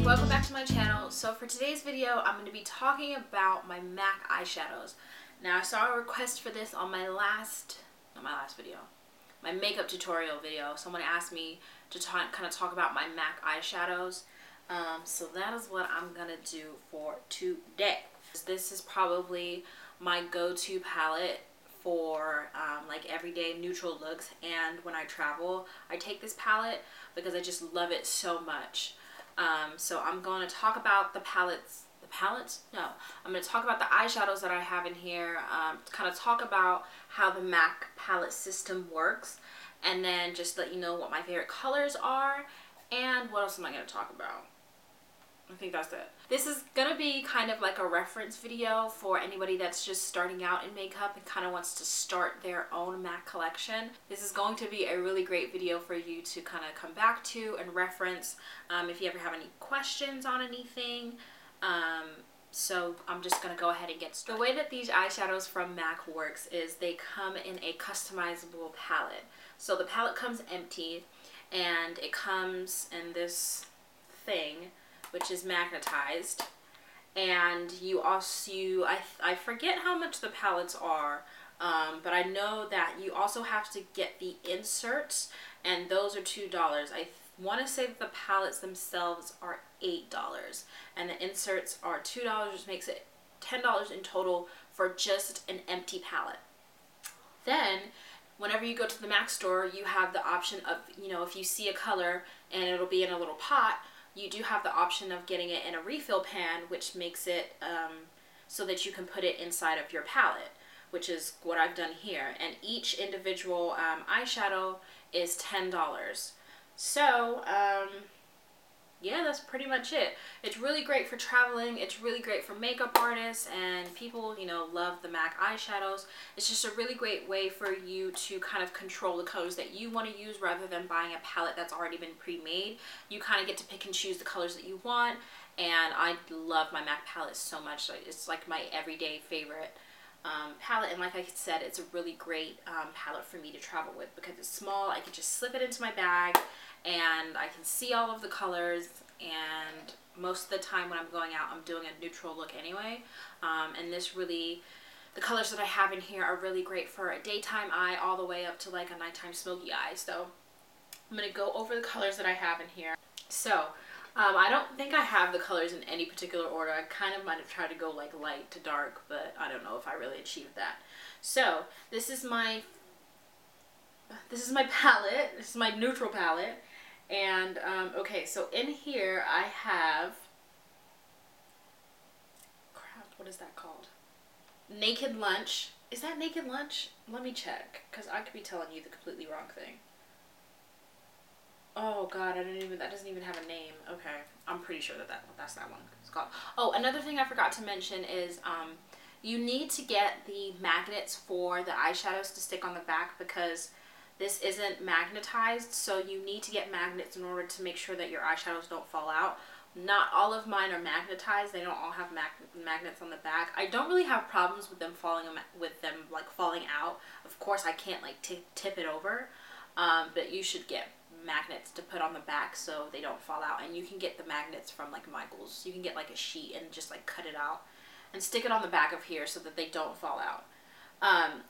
welcome back to my channel. So for today's video, I'm going to be talking about my MAC eyeshadows. Now I saw a request for this on my my makeup tutorial video. Someone asked me to kind of talk about my MAC eyeshadows. So that is what I'm going to do for today. This is probably my go-to palette for like everyday neutral looks, and when I travel I take this palette because I just love it so much. So I'm going to talk about I'm going to talk about the eyeshadows that I have in here, kind of talk about how the MAC palette system works, and then just let you know what my favorite colors are, and what else am I going to talk about? I think that's it. This is going to be kind of like a reference video for anybody that's just starting out in makeup and kind of wants to start their own MAC collection. This is going to be a really great video for you to kind of come back to and reference if you ever have any questions on anything. So I'm just going to go ahead and get started. The way that these eyeshadows from MAC works is they come in a customizable palette. So the palette comes empty, and it comes in this thing which is magnetized, and you also, I forget how much the palettes are, but I know that you also have to get the inserts, and those are $2. I want to say that the palettes themselves are $8, and the inserts are $2, which makes it $10 in total for just an empty palette. Then whenever you go to the MAC store, you have the option of, if you see a color and it'll be in a little pot, you do have the option of getting it in a refill pan, which makes it so that you can put it inside of your palette, which is what I've done here. And each individual eyeshadow is $10. So yeah, that's pretty much it. It's really great for traveling. It's really great for makeup artists and people, love the MAC eyeshadows. It's just a really great way for you to kind of control the colors that you want to use rather than buying a palette that's already been pre-made. You kind of get to pick and choose the colors that you want, and I love my MAC palette so much. It's like my everyday favorite palette, and like I said, it's a really great palette for me to travel with because it's small. I can just slip it into my bag and I can see all of the colors, and most of the time when I'm going out I'm doing a neutral look anyway, and the colors that I have in here are really great for a daytime eye all the way up to like a nighttime smoky eye. So I'm going to go over the colors that I have in here. So I don't think I have the colors in any particular order. I kind of might have tried to go like light to dark, but I don't know if I really achieved that. So this is my palette. This is my neutral palette. And okay, so in here I have, crap, what is that called? Naked Lunch. Is that Naked Lunch? Let me check, because I could be telling you the completely wrong thing. Oh god, that doesn't even have a name. Okay, I'm pretty sure that's that one. It's called. Oh, another thing I forgot to mention is you need to get the magnets for the eyeshadows to stick on the back, because this isn't magnetized, so you need to get magnets in order to make sure that your eyeshadows don't fall out. Not all of mine are magnetized. They don't all have magnets on the back. I don't really have problems with them falling out. Of course, I can't like tip it over, but you should get magnets to put on the back so they don't fall out. And you can get the magnets from like Michael's. You can get like a sheet and just like cut it out and stick it on the back of here so that they don't fall out.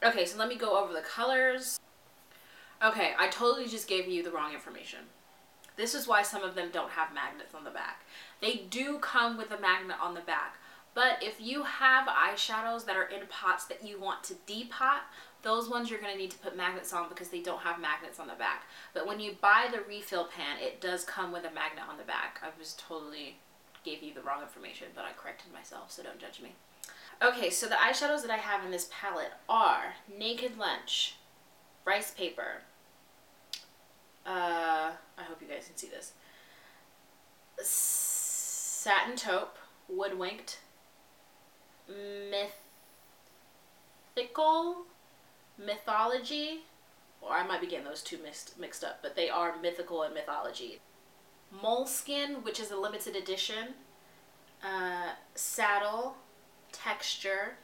Okay, so let me go over the colors. Okay, I totally just gave you the wrong information. This is why some of them don't have magnets on the back. They do come with a magnet on the back, but if you have eyeshadows that are in pots that you want to depot, those ones you're going to need to put magnets on because they don't have magnets on the back. But when you buy the refill pan, it does come with a magnet on the back. I was totally gave you the wrong information, but I corrected myself, so don't judge me. Okay, so the eyeshadows that I have in this palette are Naked Lunch, Rice Paper, I hope you guys can see this, Satin Taupe, Woodwinked, Mythology, or I might be getting those two mixed up, but they are Mythical and Mythology. Moleskin, which is a limited edition, Saddle, Texture,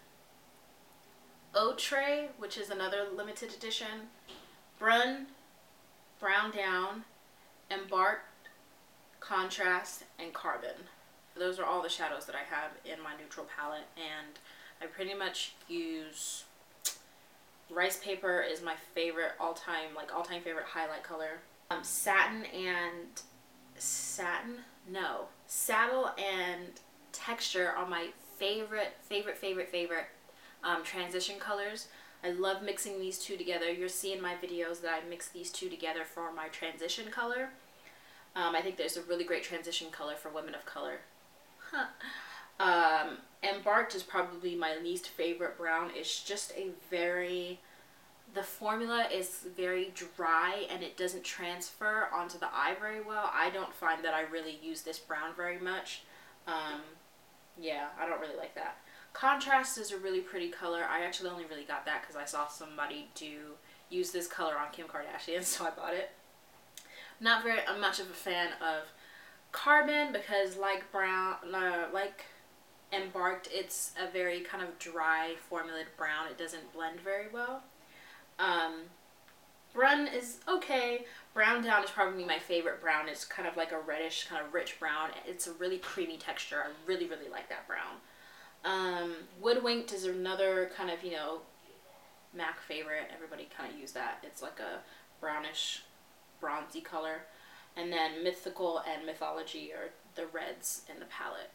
Outre, which is another limited edition, Brown Down, Embarked, Contrast, and Carbon. Those are all the shadows that I have in my neutral palette, and I pretty much use Rice Paper is my favorite all-time favorite highlight color. Saddle and Texture are my favorite transition colors. I love mixing these two together. You're seeing my videos that I mix these two together for my transition color. I think there's a really great transition color for women of color. Embarked is probably my least favorite brown. It's just the formula is very dry and it doesn't transfer onto the eye very well. I don't find that I really use this brown very much. Yeah, I don't really like that. Contrast is a really pretty color. I actually only really got that because I saw somebody use this color on Kim Kardashian, so I bought it. Not very much of a fan of Carbon because like Embarked, it's a very kind of dry formulated brown. It doesn't blend very well. Brown is okay. Brown Down is probably my favorite brown. It's kind of like a reddish, kind of rich brown. It's a really creamy texture. I really, really like that brown. Woodwinked is another kind of, you know, MAC favorite. Everybody kind of use that. It's like a brownish, bronzy color. And then Mythical and Mythology are the reds in the palette.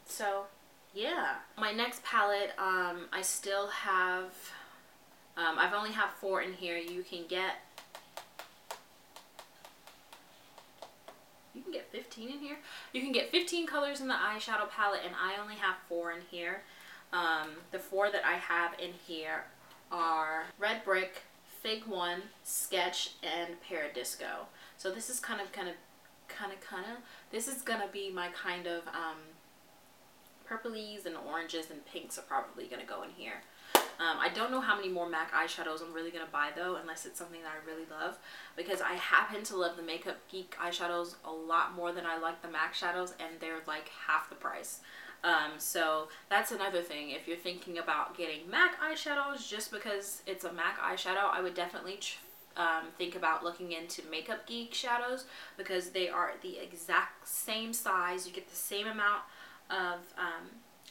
So, yeah. My next palette, I still have... I've only have 4 in here. You can get 15 in here. You can get 15 colors in the eyeshadow palette, and I only have 4 in here. The 4 that I have in here are Red Brick, Fig 1, Sketch, and Paradisco. So this is this is gonna be my kind of purplies and oranges and pinks are probably gonna go in here. I don't know how many more MAC eyeshadows I'm really going to buy though, unless it's something that I really love, because I happen to love the Makeup Geek eyeshadows a lot more than I like the MAC shadows, and they're like half the price. So that's another thing. If you're thinking about getting MAC eyeshadows just because it's a MAC eyeshadow, I would definitely think about looking into Makeup Geek shadows, because they are the exact same size. You get the same amount of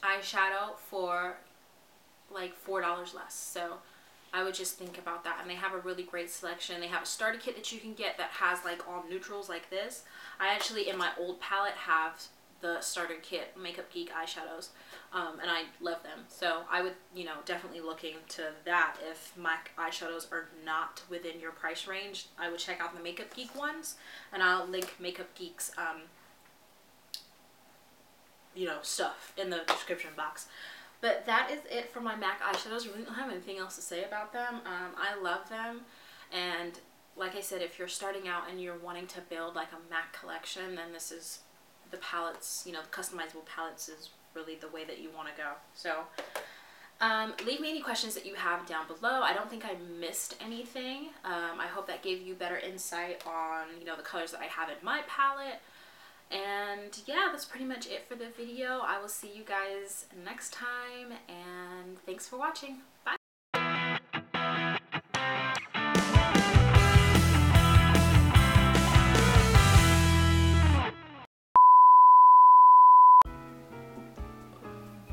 eyeshadow for like $4 less. So I would just think about that. And they have a really great selection. They have a starter kit that you can get that has like all neutrals like this. I actually in my old palette have the starter kit Makeup Geek eyeshadows, and I love them. So I would, you know, definitely look into that. If MAC eyeshadows are not within your price range, I would check out the Makeup Geek ones, and I'll link Makeup Geek's you know, stuff in the description box. But that is it for my MAC eyeshadows. I really don't have anything else to say about them. I love them. And like I said, if you're starting out and you're wanting to build like a MAC collection, then this is the palettes, you know, the customizable palettes is really the way that you want to go. So leave me any questions that you have down below. I don't think I missed anything. I hope that gave you better insight on, you know, the colors that I have in my palette. And yeah, that's pretty much it for the video. I will see you guys next time, and thanks for watching. Bye.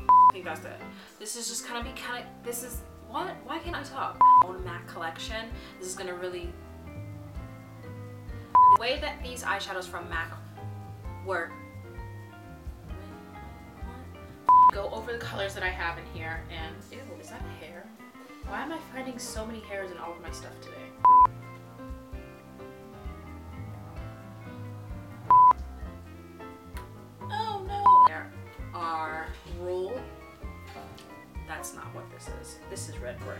I think that's it. This is just gonna be this is, what? Why can't I talk? Own MAC collection. This is gonna really, the way that these eyeshadows from MAC work, go over the colors that I have in here, and ew, is that a hair? Why am I finding so many hairs in all of my stuff today? Oh no! There are Rule. That's not what this is. This is Red Brick.